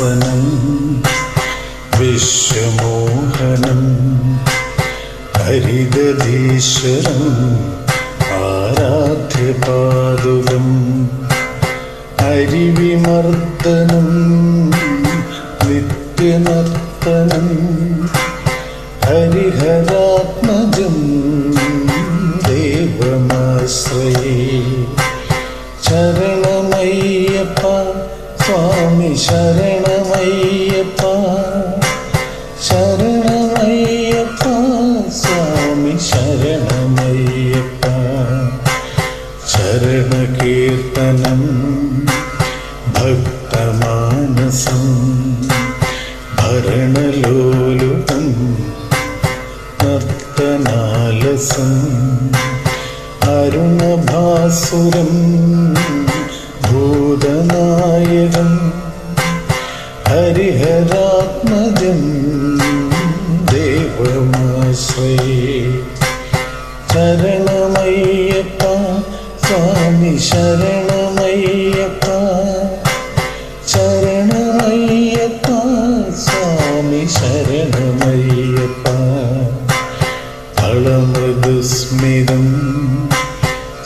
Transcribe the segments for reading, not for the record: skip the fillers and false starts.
സിംഹാസനം വിശ്വമോഹനം ഹരിദധീശ്വരം ആരാധ്യപാദുകം ഹരിവിമർദ്ദനം നിത്യനർത്തനം ഹരിഹരാത്മജം ദേവമാശ്രയേ ശരണമയ്യപ്പ സ്വാമി ശരണമയ്യപ്പ ശരണമയ്യപ്പ സ്വാമി ശരണമയ്യപ്പ ശരണകീർത്തനം ഭക്തമാനസം ഭരണലോലുപം നർത്തനാലസം അരുണഭാസുരം ഭൂതനായകം ഹരിഹരാത്മജം ദേവമാശ്രയേ ശരണമയ്യപ്പ സ്വാമി ശരണമയ്യപ്പ ശരണമയ്യപ്പ സ്വാമി ശരണമയ്യപ്പ തളമൃദുസ്മിതം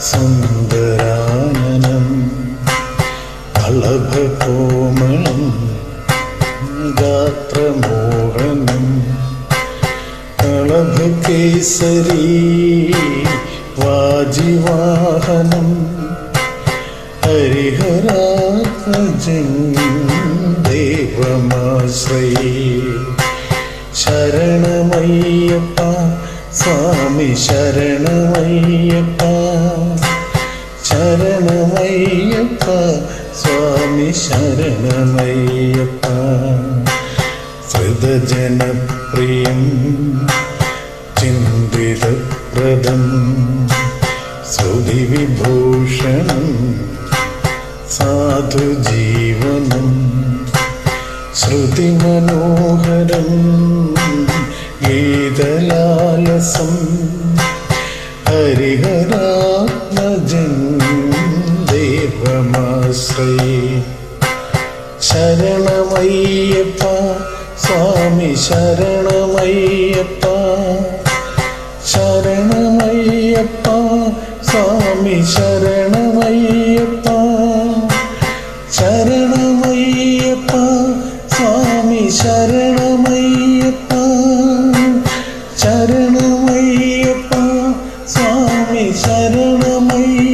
സുന്ദരാനനം കളഭകോമളം ഗാത്രമോഹനം കളഭകേസരീ വാജിവാഹനം ഹരിഹരാത്മജം ദേവമാശ്രയേ ശരണമയ്യപ്പ സ്വാമി ശരണമയ്യപ്പ ശരണമയ്യപ്പ സ്വാമി ശരണമയ്യപ്പ ഹൃദജനപ്രിയം ചിന്തിതപ്രദം ശ്രുതിവിഭൂഷണം സാധുജീവനം ശ്രുതിമനോഹരം ഗീതലാലസം ഹരിഹരാത്മജം ദേവമാശ്രയേ ശരണമയ്യപ്പ സ്വാമി ശരണമയ്യപ്പ ശരണമയ്യപ്പ സ്വാമി ശരണമയ്യപ്പ ശരണമയ്യപ്പ സ്വാമി ശരണമയ്യപ്പ ശരണമയ്യപ്പ സ്വാമി ശരണമയ്യപ്പ